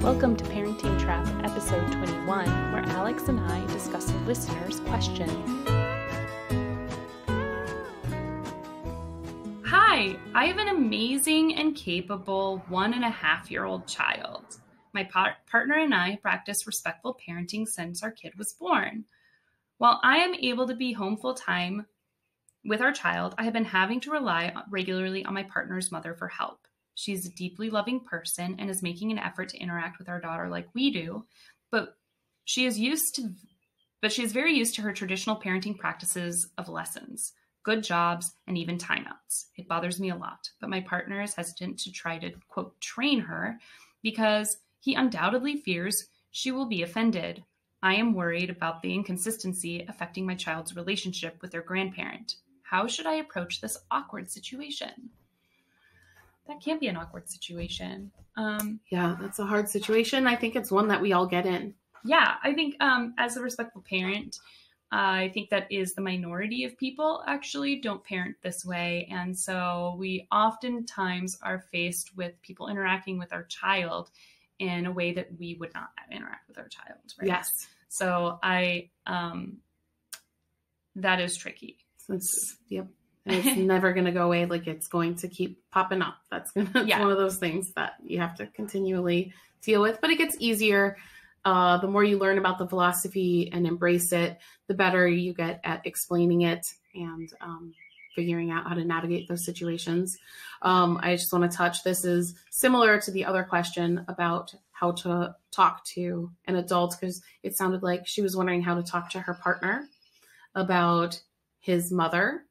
Welcome to Parenting Trap, episode 21, where Alex and I discuss a listener's question. Hi, I have an amazing and capable 1.5-year-old child. My partner and I practice respectful parenting since our kid was born. While I am able to be home full-time with our child, I have been having to rely regularly on my partner's mother for help. She's a deeply loving person and is making an effort to interact with our daughter like we do, but she is very used to her traditional parenting practices of lessons, good jobs, and even timeouts. It bothers me a lot, but my partner is hesitant to try to, quote, train her because he undoubtedly fears she will be offended. I am worried about the inconsistency affecting my child's relationship with their grandparent. How should I approach this awkward situation? That can't be an awkward situation. Yeah, that's a hard situation. I think it's one that we all get in. Yeah, I think as a respectful parent, I think that is the minority of people actually don't parent this way. And so we oftentimes are faced with people interacting with our child in a way that we would not interact with our child. Right? Yes. So that is tricky. Yep. And it's never going to go away. Like, it's going to keep popping up. That's one of those things that you have to continually deal with. But it gets easier. The more you learn about the philosophy and embrace it, the better you get at explaining it and figuring out how to navigate those situations. I just want to touch, this is similar to the other question about how to talk to an adult, because it sounded like she was wondering how to talk to her partner about his mother.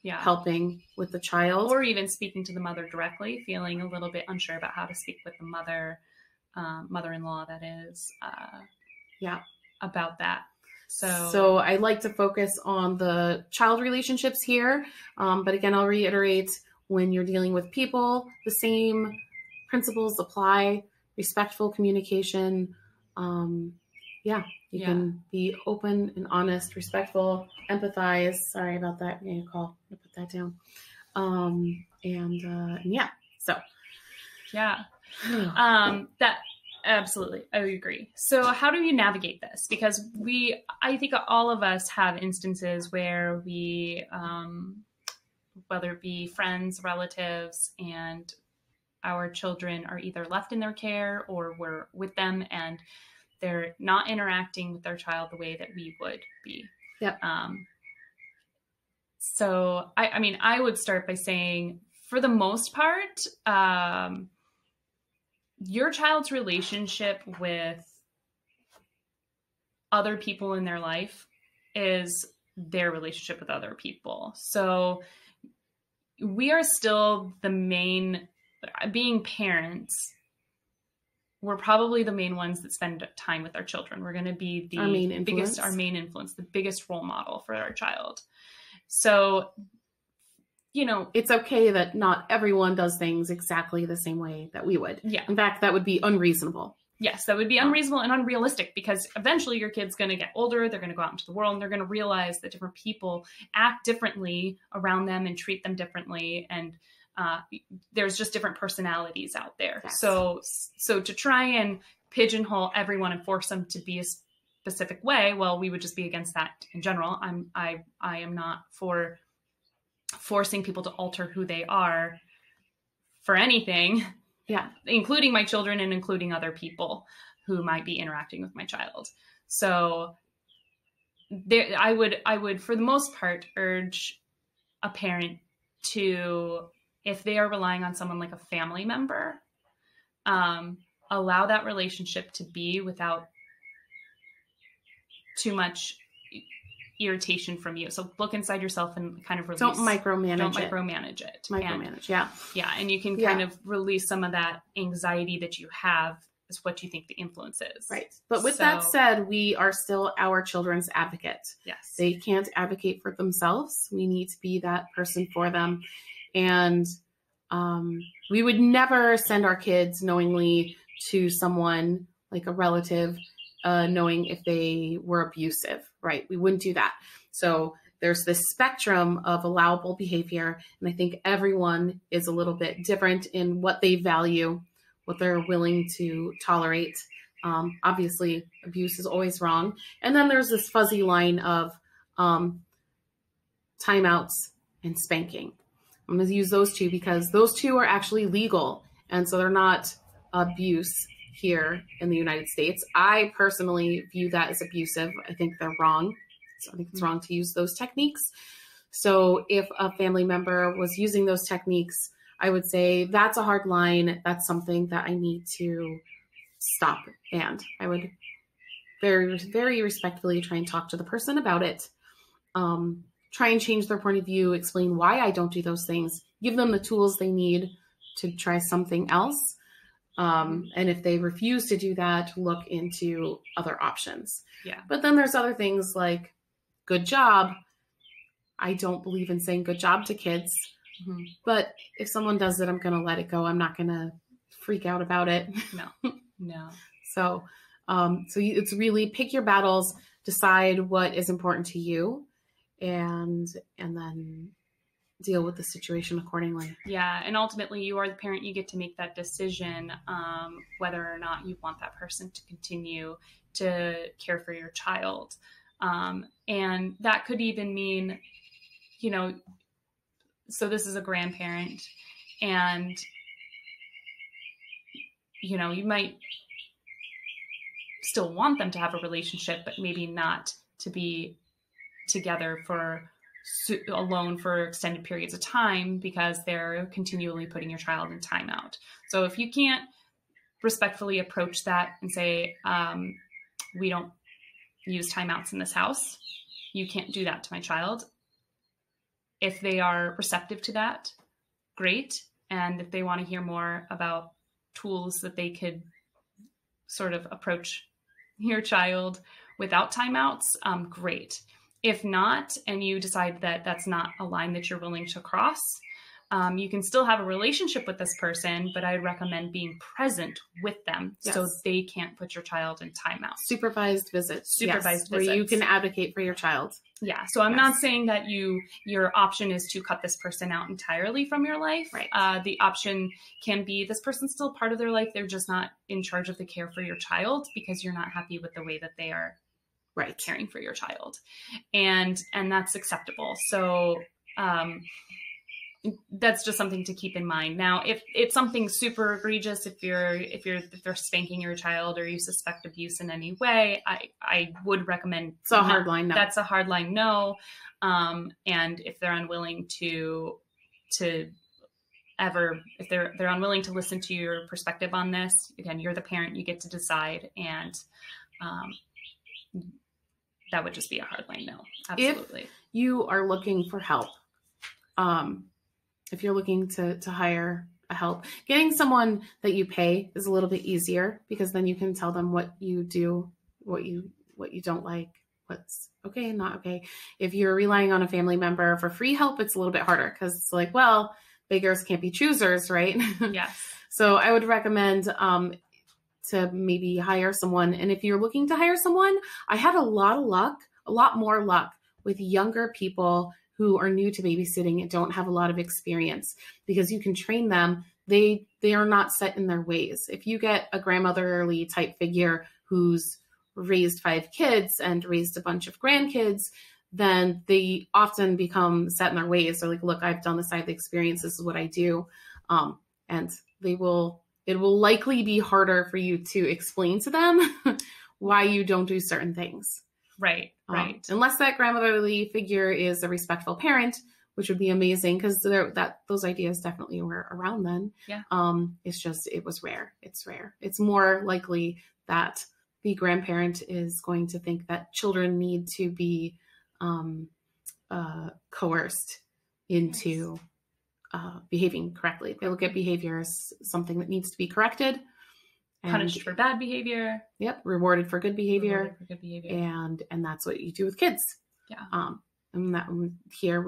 Yeah. Helping with the child. Or even speaking to the mother directly, feeling a little bit unsure about how to speak with the mother-in-law, that is, about that. So I like to focus on the child relationships here. But again, I'll reiterate, when you're dealing with people, the same principles apply. Respectful communication. You can be open and honest, respectful, empathize. Sorry about that. I'm going to call. I'm going to put that down. That absolutely, I agree. So how do you navigate this? Because I think all of us have instances where we, whether it be friends, relatives, and our children are either left in their care or we're with them and they're not interacting with their child the way that we would be. Yep. So I would start by saying, for the most part, your child's relationship with other people in their life is their relationship with other people. So we are still being parents, we're probably the main ones that spend time with our children. We're going to be our main influence, the biggest role model for our child. So, it's okay that not everyone does things exactly the same way that we would. Yeah. In fact, that would be unreasonable. Yes, that would be unreasonable and unrealistic, because eventually your kid's going to get older. They're going to go out into the world and they're going to realize that different people act differently around them and treat them differently. And there's just different personalities out there. Yes. So to try and pigeonhole everyone and force them to be a specific way, well, we would just be against that in general. I am not for forcing people to alter who they are for anything. Yeah. Including my children and including other people who might be interacting with my child. So I would, for the most part, urge a parent to, if they are relying on someone like a family member, allow that relationship to be without too much irritation from you. So look inside yourself and kind of release. Don't micromanage it. Yeah. Yeah. And you can kind of release some of that anxiety that you have, is what you think the influence is. Right. But with that said, we are still our children's advocate. Yes. They can't advocate for themselves. We need to be that person for them. And we would never send our kids knowingly to someone like a relative, knowing if they were abusive, right? We wouldn't do that. So there's this spectrum of allowable behavior. And I think everyone is a little bit different in what they value what they're willing to tolerate. Obviously, abuse is always wrong. And then there's this fuzzy line of timeouts and spanking. I'm going to use those two because those two are actually legal. And so they're not abuse here in the United States. I personally view that as abusive. I think they're wrong. So I think it's wrong to use those techniques. So if a family member was using those techniques, I would say that's a hard line. That's something that I need to stop. And I would very, very respectfully try and talk to the person about it. Try and change their point of view, explain why I don't do those things, give them the tools they need to try something else. And if they refuse to do that, look into other options. Yeah. But then there's other things like good job. I don't believe in saying good job to kids. Mm-hmm. But if someone does it, I'm going to let it go. I'm not going to freak out about it. No. So it's really pick your battles, decide what is important to you, and then deal with the situation accordingly. Yeah. And ultimately you are the parent. You get to make that decision, whether or not you want that person to continue to care for your child. And that could even mean, so this is a grandparent and, you might still want them to have a relationship, but maybe not to be together alone for extended periods of time because they're continually putting your child in timeout. So if you can't respectfully approach that and say, we don't use timeouts in this house, you can't do that to my child. If they are receptive to that, great. And if they want to hear more about tools that they could sort of approach your child without timeouts, great. If not, and you decide that that's not a line that you're willing to cross, you can still have a relationship with this person, but I'd recommend being present with them so they can't put your child in timeout. Supervised visits. Visits. Where you can advocate for your child. Yeah. So I'm not saying that your option is to cut this person out entirely from your life. Right. The option can be this person's still part of their life. They're just not in charge of the care for your child because you're not happy with the way that they are caring for your child. And that's acceptable. So, that's just something to keep in mind. Now, if it's something super egregious, if they're spanking your child or you suspect abuse in any way, I would recommend. It's a hard line no. That's a hard line no. And if they're unwilling if they're unwilling to listen to your perspective on this, again, you're the parent, you get to decide, and that would just be a hard line no. Absolutely. If you are looking for help, if you're looking to hire a help, getting someone that you pay is a little bit easier because then you can tell them what you do, what you don't like, what's okay and not okay. If you're relying on a family member for free help, it's a little bit harder because it's like, well, beggars can't be choosers, right? Yes. So I would recommend to maybe hire someone. And if you're looking to hire someone, I had a lot more luck with younger people who are new to babysitting and don't have a lot of experience because you can train them. They are not set in their ways. If you get a grandmotherly type figure who's raised 5 kids and raised a bunch of grandkids, then they often become set in their ways. They're like, look, I've done this, I have the experience, this is what I do. And it will likely be harder for you to explain to them why you don't do certain things. Right. Unless that grandmotherly figure is a respectful parent, which would be amazing because those ideas definitely were around then. Yeah. It was rare. It's rare. It's more likely that the grandparent is going to think that children need to be coerced into behaving correctly. They look at behavior as something that needs to be corrected. Punished for bad behavior. Yep. Rewarded for good behavior. And that's what you do with kids. Yeah. And that here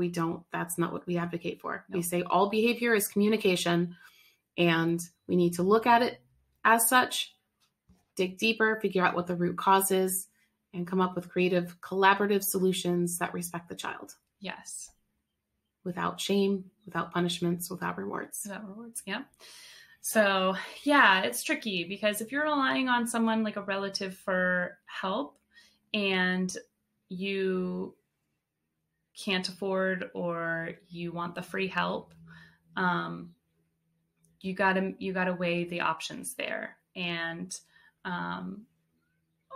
that's not what we advocate for. No. We say all behavior is communication and we need to look at it as such, dig deeper, figure out what the root cause is, and come up with creative, collaborative solutions that respect the child. Yes. Without shame, without punishments, without rewards. Yeah. So yeah, it's tricky because if you're relying on someone like a relative for help and you can't afford or you want the free help, you gotta weigh the options there. And um,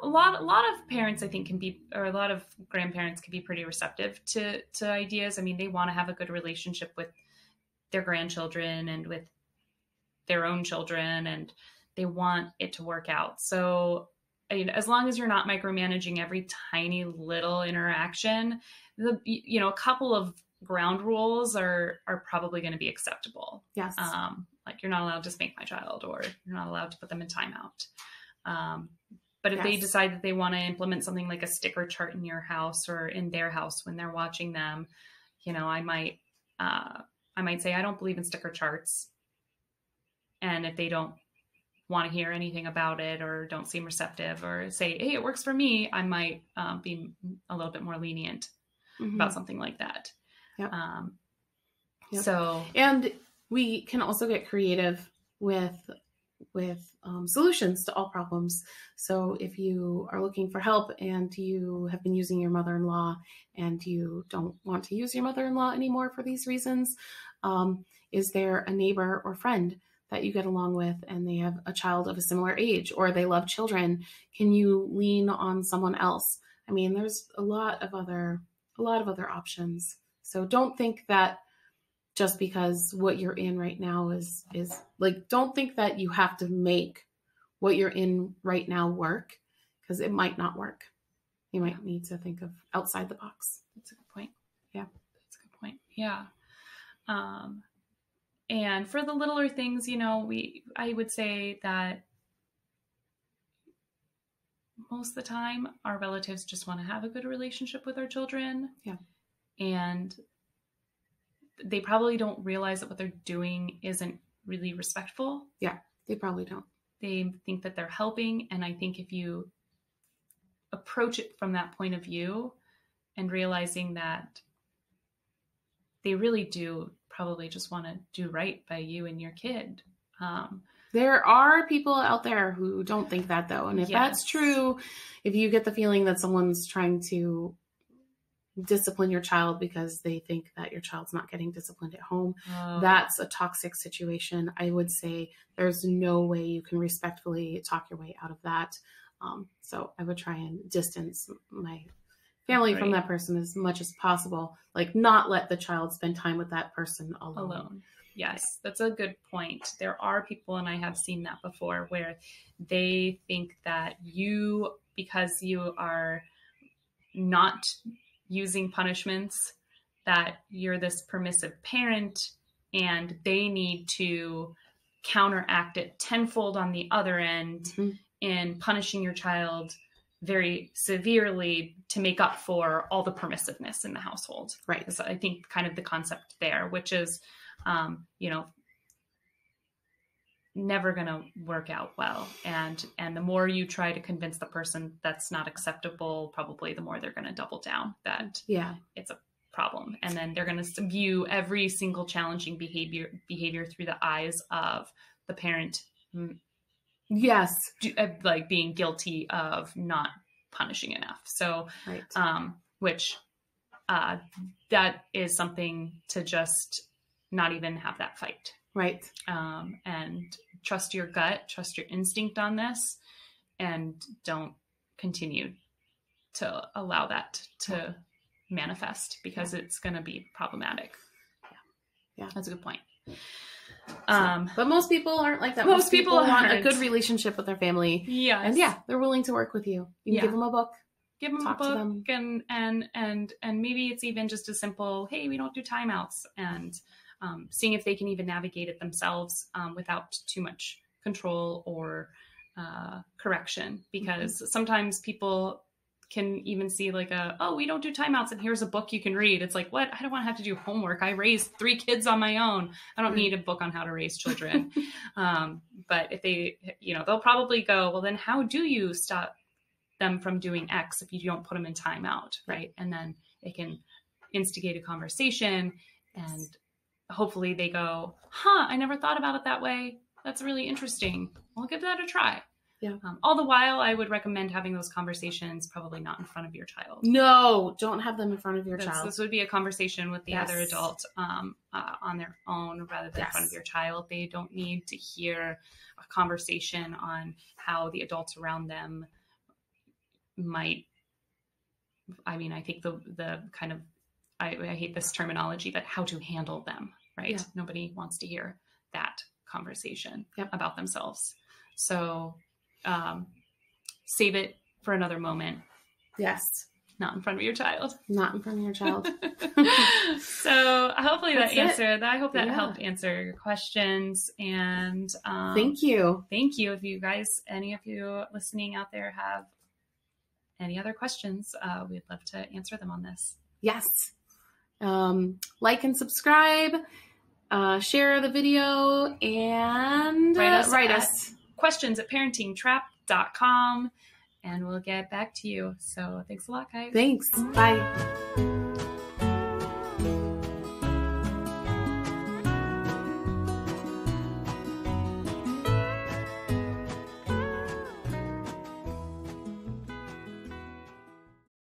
a lot of parents I think can be, or a lot of grandparents can be pretty receptive to ideas. I mean, they want to have a good relationship with their grandchildren and with their own children, and they want it to work out. So as long as you're not micromanaging every tiny little interaction, a couple of ground rules are probably going to be acceptable. Yes. Like you're not allowed to spank my child, or you're not allowed to put them in timeout. But if they decide that they want to implement something like a sticker chart in your house or in their house when they're watching them, I might say, I don't believe in sticker charts. And if they don't want to hear anything about it or don't seem receptive or say, hey, it works for me, I might be a little bit more lenient about something like that. Yep. Yep. So, and we can also get creative with solutions to all problems. So if you are looking for help and you have been using your mother-in-law and you don't want to use your mother-in-law anymore for these reasons, is there a neighbor or friend that you get along with and they have a child of a similar age, or they love children? Can you lean on someone else? I mean, there's a lot of other options. So don't think that just because what you're in right now is like, don't think that you have to make what you're in right now work, because it might not work. You might need to think of outside the box. That's a good point. Yeah. That's a good point. Yeah. And for the littler things, I would say that most of the time our relatives just want to have a good relationship with our children. Yeah. And they probably don't realize that what they're doing isn't really respectful. Yeah, they probably don't. They think that they're helping. And I think if you approach it from that point of view and realizing that they really do probably just want to do right by you and your kid. There are people out there who don't think that, though. And if that's true, if you get the feeling that someone's trying to discipline your child because they think that your child's not getting disciplined at home, that's a toxic situation. I would say there's no way you can respectfully talk your way out of that. So I would try and distance my family from that person as much as possible. Like, not let the child spend time with that person alone. Yes, that's a good point. There are people, and I have seen that before, where they think that because you are not using punishments, that you're this permissive parent and they need to counteract it tenfold on the other end in punishing your child very severely to make up for all the permissiveness in the household. Right. So I think kind of the concept there, which is, never going to work out well. And the more you try to convince the person that's not acceptable, probably the more they're going to double down that it's a problem. And then they're going to view every single challenging behavior through the eyes of the parent. Yes. Like being guilty of not punishing enough. So, which that is something to just not even have that fight. Right. And trust your gut, trust your instinct on this, and don't continue to allow that to manifest, because it's going to be problematic. Yeah. That's a good point. But most people aren't like that. Most people want a good relationship with their family. Yes. And they're willing to work with you. You can give them a book. Give them a book, and maybe it's even just as simple, hey, we don't do timeouts, and seeing if they can even navigate it themselves without too much control or correction, because sometimes people can even see like we don't do timeouts and here's a book you can read. It's like, what? I don't want to have to do homework. I raised 3 kids on my own. I don't need a book on how to raise children. But if they, they'll probably go, well, then how do you stop them from doing X if you don't put them in timeout, right? And then it can instigate a conversation, and hopefully they go, I never thought about it that way. that's really interesting. I'll give that a try. Yeah. All the while, I would recommend having those conversations probably not in front of your child. No, don't have them in front of your child. This would be a conversation with the other adult on their own rather than in front of your child. They don't need to hear a conversation on how the adults around them might. I mean, I think the kind of, I hate this terminology, but how to handle them, right? Yeah. Nobody wants to hear that conversation about themselves. So save it for another moment. Yes. Not in front of your child. Not in front of your child. So hopefully that answered that. I hope that helped answer your questions. And thank you. Thank you. If you guys, any of you listening out there have any other questions, we'd love to answer them on this. Yes. Like and subscribe, share the video, and write us. questions@parentingtrap.com, and we'll get back to you. So thanks a lot, guys. Thanks. Bye.